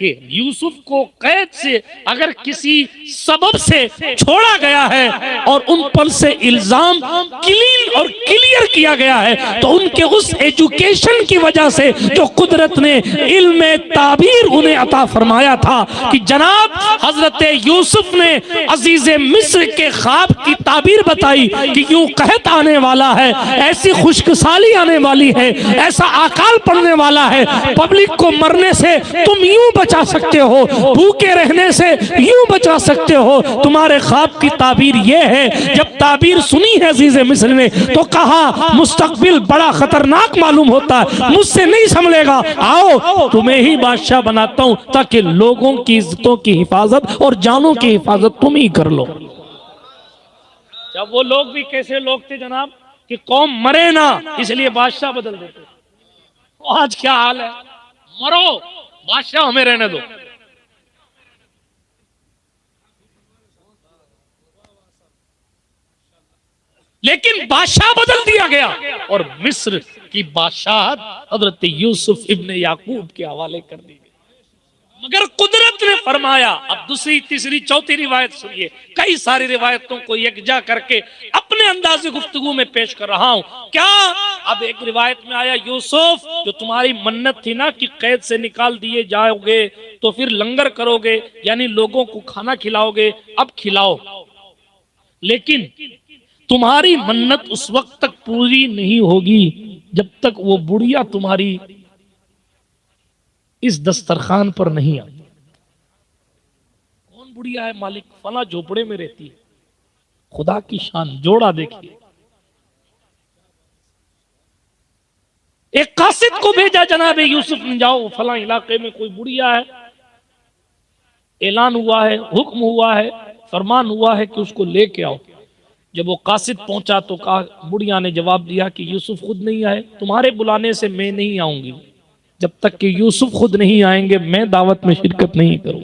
कि यूसुफ को कैद से अगर किसी सबब से छोड़ा गया है और उन पर से इल्जाम क्लीन और क्लियर किया गया है, तो उनके उस एजुकेशन की वजह से जो कुदरत ने इल्म ताबीर उन्हें अता फरमाया था कि जनाब हजरत यूसुफ ने अजीज मिस्र के ख्वाब की ताबीर बताई कि यूं कहत आने वाला है, ऐसी खुशकसाली आने वाली है, ऐसा अकाल पड़ने वाला है, पब्लिक को मरने से तुम यूं बचा सकते हो, भूखे रहने से यूं बचा सकते हो, तुम्हारे ख्वाब की ताबीर ये है। जब ताबीर सुनी है अजीज मिस्र ने तो कहा मुस्तकबिल बड़ा खतरनाक मालूम होता है, मुझसे नहीं संभलेगा, आओ तुम्हें ही बादशाह बनाता हूं ताकि लोगों की इज्जतों की हिफाजत और जानों की हिफाजत तुम ही कर लो। जब वो लोग भी कैसे लोग थे जनाब कि कौम मरे ना इसलिए बादशाह बदल देते, आज क्या हाल है, मरो बादशाह हमें रहने दो। लेकिन बादशाह बदल दिया गया और मिस्र की बादशाहत हजरत यूसुफ इब्ने याकूब के हवाले कर दी गई। मगर कुदरत ने फरमाया, अब दूसरी तीसरी चौथी रिवायत सुनिए, कई सारी रिवायतों को यकजा करके अपने अंदाज़े गुफ्तगू में पेश कर रहा हूं। क्या अब एक रिवायत में आया, यूसुफ जो तुम्हारी मन्नत थी ना कि कैद से निकाल दिए जाओगे तो फिर लंगर करोगे, यानी लोगों को खाना खिलाओगे, अब खिलाओ, लेकिन तुम्हारी मन्नत उस वक्त तक पूरी नहीं होगी जब तक वो बुढ़िया तुम्हारी इस दस्तरखान पर नहीं आती। कौन बुढ़िया है मालिक? फला झोपड़े में रहती है। खुदा की शान, जोड़ा देखिए। एक कासिद को भेजा जनाब यूसुफ ने, जाओ फला इलाके में कोई बुढ़िया है, ऐलान हुआ है, हुक्म हुआ है, फरमान हुआ है कि उसको लेके आओ। जब वो कासिद पहुंचा तो कहा, बुढ़िया ने जवाब दिया कि यूसुफ खुद नहीं आए, तुम्हारे बुलाने से मैं नहीं आऊंगी, जब तक कि यूसुफ खुद नहीं आएंगे मैं दावत में शिरकत नहीं करूं।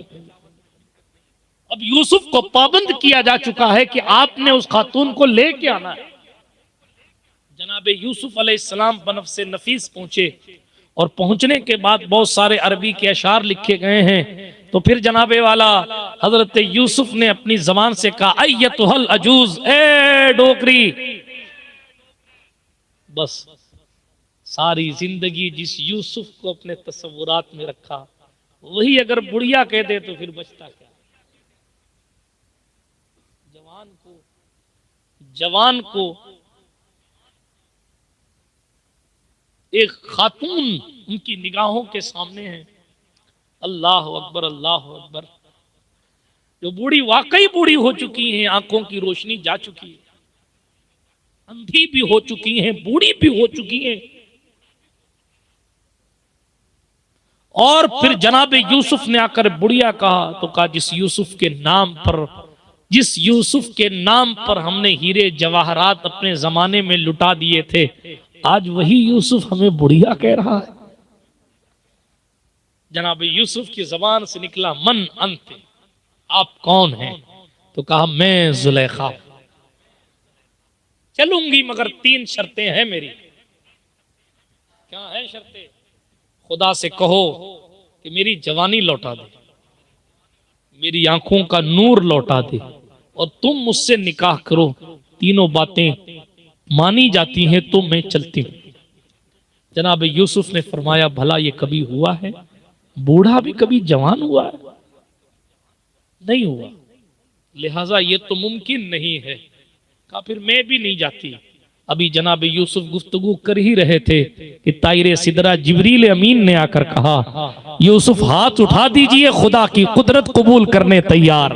अब यूसुफ को पाबंद किया जा चुका है कि आपने उस खातून को लेके आना है। जनाब यूसुफ अलैहिस्सलाम बनफ्से नफीस पहुंचे और पहुंचने के बाद बहुत सारे अरबी के अशार लिखे गए हैं। तो फिर जनाबे वाला हजरत यूसुफ ने अपनी जबान से कहा, अय्यतुहल अजूज, ए डोकरी। बस सारी जिंदगी जिस यूसुफ को अपने तस्वुरात में रखा वही अगर बुढ़िया कह दे तो फिर बचता क्या? जवान को एक खातून उनकी निगाहों के सामने है, अल्लाह अकबर अल्लाह अकबर, जो बूढ़ी वाकई बूढ़ी हो चुकी हैं, आंखों की रोशनी जा चुकी है, अंधी भी हो चुकी हैं, बूढ़ी भी हो चुकी हैं। और फिर जनाब यूसुफ ने आकर बुढ़िया कहा तो कहा, जिस यूसुफ के नाम पर हमने हीरे जवाहरात अपने जमाने में लुटा दिए थे, आज वही यूसुफ हमें बुढ़िया कह रहा है। जनाब यूसुफ की जबान से निकला, मन अंत, आप कौन हैं? तो कहा, मैं जुलेखा, चलूंगी मगर 3 शर्तें हैं मेरी। क्या है शर्तें? खुदा से कहो कि मेरी जवानी लौटा दे, मेरी आंखों का नूर लौटा दे, और तुम मुझसे निकाह करो। तीनों बातें मानी जाती हैं तो मैं चलती हूं। जनाब यूसुफ ने फरमाया, भला ये कभी हुआ है? बूढ़ा भी कभी जवान हुआ है? नहीं हुआ, लिहाजा ये तो मुमकिन नहीं है। कहा, फिर मैं भी नहीं जाती। अभी जनाब यूसुफ गुफ्तगू कर ही रहे थे कि ताइरे सिदरा जिब्रील अमीन ने आकर कहा, यूसुफ हाथ उठा दीजिए, खुदा की कुदरत कबूल करने तैयार।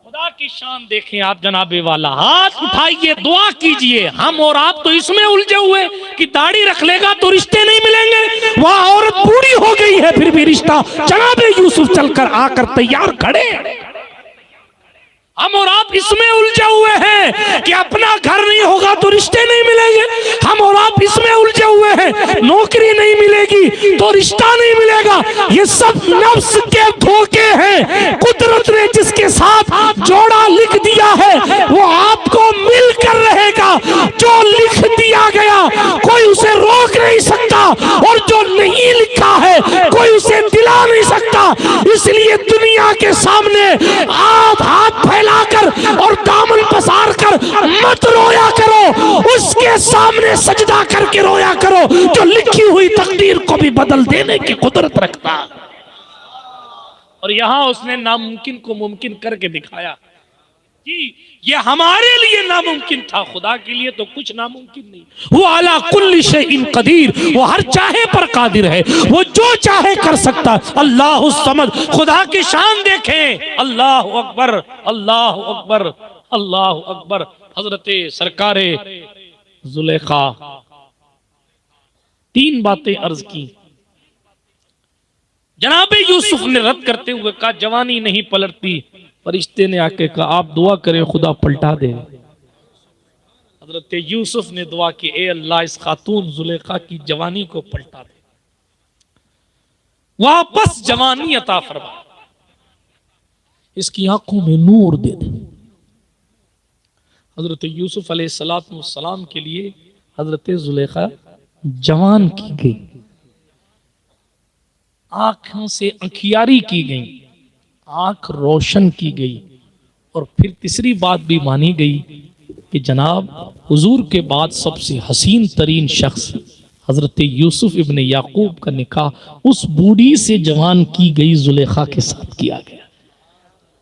खुदा की शान देखें आप जनाबे वाला, हाथ उठाइए, दुआ कीजिए। हम और आप तो इसमें उलझे हुए कि दाढ़ी रख लेगा तो रिश्ते नहीं मिलेंगे, वह औरत बूढ़ी हो गई है फिर भी रिश्ता। जनाब यूसुफ चलकर आकर तैयार खड़े। हम और आप इसमें उलझे हुए हैं कि अपना घर नहीं होगा तो रिश्ते नहीं मिलेंगे। हम और आप इसमें उलझे हुए हैं, नौकरी नहीं मिलेगी तो रिश्ता नहीं मिलेगा। ये सब नफ्स के धोखे हैं। कुदरत ने जिसके साथ जोड़ा लिख दिया है वो आपको मिलकर रहेगा। जो लिख दिया गया कोई उसे रोक नहीं सकता, और जो नहीं लिखा है कोई उसे दिल जा नहीं सकता। इसलिए दुनिया के सामने आप हाथ फैलाकर और दामन पसार कर मत रोया करो, उसके सामने सजदा करके रोया करो जो लिखी हुई तकदीर को भी बदल देने की कुदरत रखता है। और यहां उसने नामुमकिन को मुमकिन करके दिखाया कि ये हमारे लिए नामुमकिन था, खुदा के लिए तो कुछ नामुमकिन नहीं। वो अला कुल्ली शैइन कदीर, वो हर चाहे पर कादिर है, वो जो चाहे कर सकता है। अल्लाहु समद, खुदा की शान देखें। अल्लाहु अकबर, अल्लाहु अकबर, अल्लाहु अकबर। हजरते सरकारे जुलेखा तीन बातें अर्ज की। जनाबे यूसुफ ने रद्द करते हुए कहा जवानी नहीं पलटती। फरिश्ते ने आके कहा आप दुआ करें खुदा पलटा दे। हजरत यूसुफ ने दुआ की, ए अल्लाह इस खातून जुलेखा की जवानी को पलटा दे, वापस जवानी अता फरमा, इसकी आंखों में नूर दे दे। हजरत यूसुफ अलैहिस्सलाम के लिए हजरत जुलेखा जवान की गई, आंखों से अंखियारी की गई, आंख रोशन की गई। और फिर तीसरी बात भी मानी गई कि जनाब हुजूर के बाद सबसे हसीन तरीन शख्स हजरत यूसुफ इब्न याकूब का निकाह उस बूढ़ी से जवान की गई जुलेखा के साथ किया गया।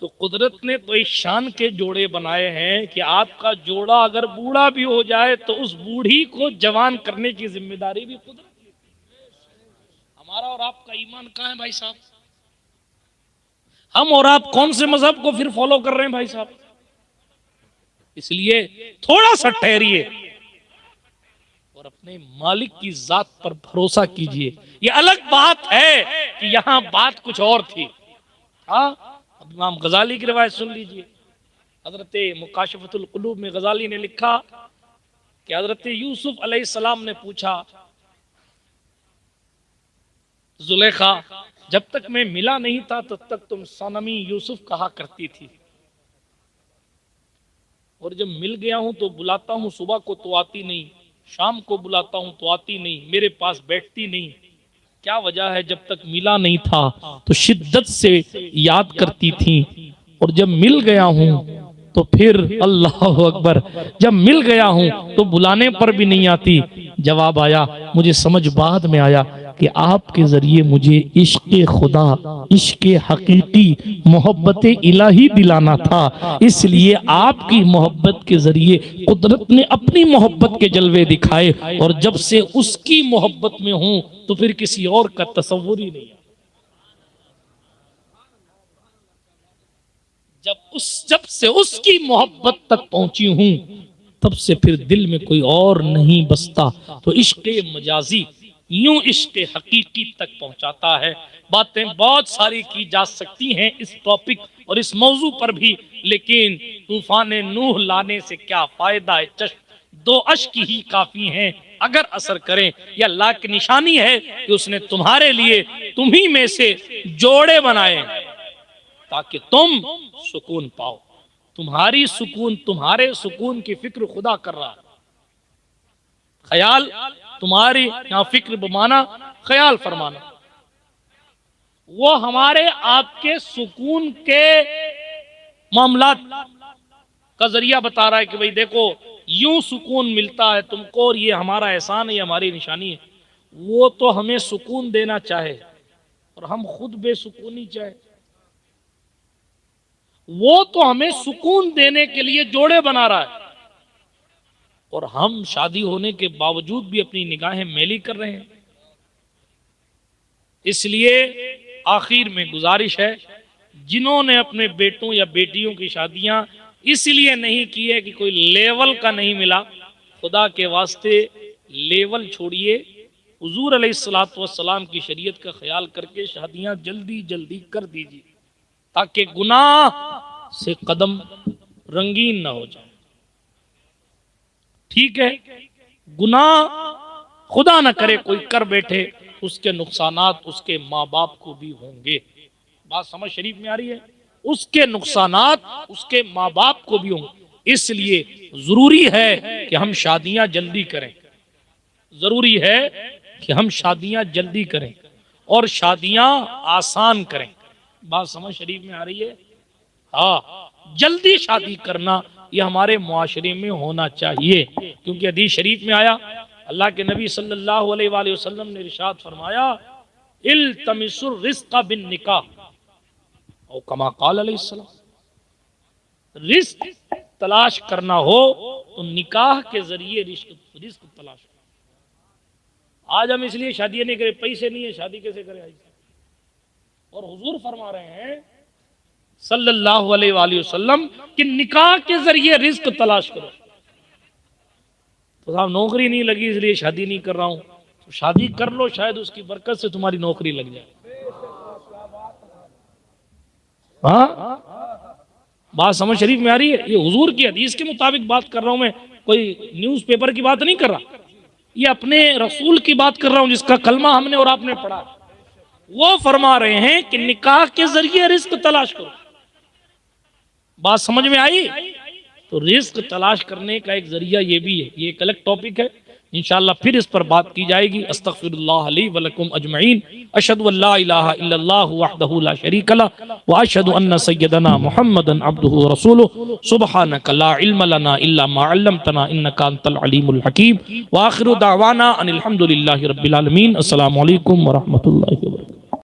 तो कुदरत ने तो इस शान के जोड़े बनाए हैं कि आपका जोड़ा अगर बूढ़ा भी हो जाए तो उस बूढ़ी को जवान करने की जिम्मेदारी भी कुदरत की। हमारा और आपका ईमान कहाँ है भाई साहब? हम और आप कौन से मजहब को फिर फॉलो कर रहे हैं भाई साहब? इसलिए थोड़ा सा ठहरिए और अपने मालिक की जात पर भरोसा कीजिए। ये अलग बात है कि यहां बात कुछ और थी। हाँ, अब इमाम गजाली की रिवायत सुन लीजिए। हजरत मुकाशफतुल कुलूब में गजाली ने लिखा कि हजरत यूसुफ अलैहिस्सलाम ने पूछा, जुलेखा जब तक मैं मिला नहीं था तब तक तुम सनमी यूसुफ कहा करती थी, और जब मिल गया हूं तो बुलाता हूं सुबह को तो आती नहीं, शाम को बुलाता हूं तो आती नहीं, मेरे पास बैठती नहीं। क्या वजह है? जब तक मिला नहीं था तो शिद्दत से याद करती थी, और जब मिल गया हूं तो फिर अल्लाह अकबर, जब मिल गया हूं तो बुलाने पर भी नहीं आती। जवाब आया, मुझे समझ बाद में आया कि आपके जरिए मुझे इश्क खुदा, इश्क हकीकी, मोहब्बत इलाही दिलाना था। इसलिए आपकी मोहब्बत के जरिए कुदरत ने अपनी मोहब्बत के जलवे दिखाए, और जब से उसकी मोहब्बत में हूं तो फिर किसी और का तसव्वुर ही नहीं। जब से उसकी मोहब्बत तक पहुंची हूं तब से फिर दिल में कोई और नहीं बसता। तो इश्क मजाजी यूं इश्क हकीकी तक पहुंचाता है। बातें बहुत सारी की जा सकती हैं इस टॉपिक और इस मौजू पर भी, लेकिन तूफान नूह लाने से क्या फायदा है? चश्म दो अश्क ही काफी हैं अगर असर करें। यह अल्लाह की निशानी है कि उसने तुम्हारे लिए तुम्ही में से जोड़े बनाए ताकि तुम सुकून पाओ। तुम्हारी सुकून, तुम्हारे सुकून की फिक्र खुदा कर रहा है। ख्याल तुम्हारी यहाँ फिक्र बमाना, ख्याल फरमाना, वो हमारे आपके सुकून के मामलात का जरिया बता रहा है कि भाई देखो यूं सुकून मिलता है तुमको और ये हमारा एहसान है, ये हमारी निशानी है। वो तो हमें सुकून देना चाहे और हम खुद बेसुकूनी चाहे। वो तो हमें सुकून देने के लिए जोड़े बना रहा है और हम शादी होने के बावजूद भी अपनी निगाहें मैली कर रहे हैं। इसलिए आखिर में गुजारिश है, जिन्होंने अपने बेटों या बेटियों की शादियां इसलिए नहीं की है कि कोई लेवल का नहीं मिला, खुदा के वास्ते लेवल छोड़िए, हुजूर अलैहिस्सलातु वस्सलाम की शरीयत का ख्याल करके शादियां जल्दी जल्दी कर दीजिए ताकि गुनाह से कदम रंगीन ना हो जाए। ठीक है, गुनाह खुदा ना करे कोई कर बैठे, उसके नुकसानात उसके माँ बाप को भी होंगे। बात समझ शरीफ में आ रही है? उसके नुकसानात उसके माँ बाप को भी होंगे। इसलिए जरूरी है कि हम शादियां जल्दी करें, जरूरी है कि हम शादियां जल्दी करें। और शादियां आसान करें। बात समझ शरीफ में आ रही है? हाँ, जल्दी शादी करना ये हमारे मुआशरे में होना चाहिए, क्योंकि हदीस शरीफ में आया, अल्लाह के नबी सल्लल्लाहु अलैहि वसल्लम ने इरशाद फरमाया, इल्तमिसुर रिज़्क़ बिन निकाह, और कमा क़ाल अलैहिस्सलाम, रिस्क तलाश करना हो तो निकाह के जरिए रिस्क तलाश करो। आज हम इसलिए शादी नहीं करें, पैसे नहीं है, शादी कैसे करें? और हुजूर फरमा रहे हैं सल्लल्लाहु अलैहि वसल्लम कि निकाह के जरिए रिस्क तलाश करो। तो साहब नौकरी नहीं लगी इसलिए शादी नहीं कर रहा हूं, तो शादी कर लो, शायद उसकी बरकत से तुम्हारी नौकरी लग जाए। हाँ, बात समझ शरीफ में आ रही है? ये हुजूर की हदीस के मुताबिक बात कर रहा हूं मैं, कोई न्यूज़पेपर की बात नहीं कर रहा, ये अपने रसूल की बात कर रहा हूं जिसका कलमा हमने और आपने पढ़ा। वो फरमा रहे हैं कि निकाह के जरिए रिस्क तलाश करो। बात समझ में आई? तो रिस्क तलाश करने का एक जरिया ये भी है, ये एक अलग टॉपिक है, इंशाअल्लाह फिर इस पर बात की जाएगी। अस्तगफिरुल्लाह ली व लकुम अजमईन, अशहदु अल्ला इलाहा इल्लल्लाह वहदहु ला शरीक लह व अशहदु अन्न सय्यदना मुहम्मदन अब्दुहु व रसूलुहु, सुब्हानक ला इल्म लना इल्ला मा अल्लमतना इन्नका अंतल अलीमुल हकीम, व आखिरु दावाना अनिल हम्दुलिल्लाहि रब्बिल आलमीन। अस्सलामु अलैकुम व रहमतुल्लाहि व बरकातुहू।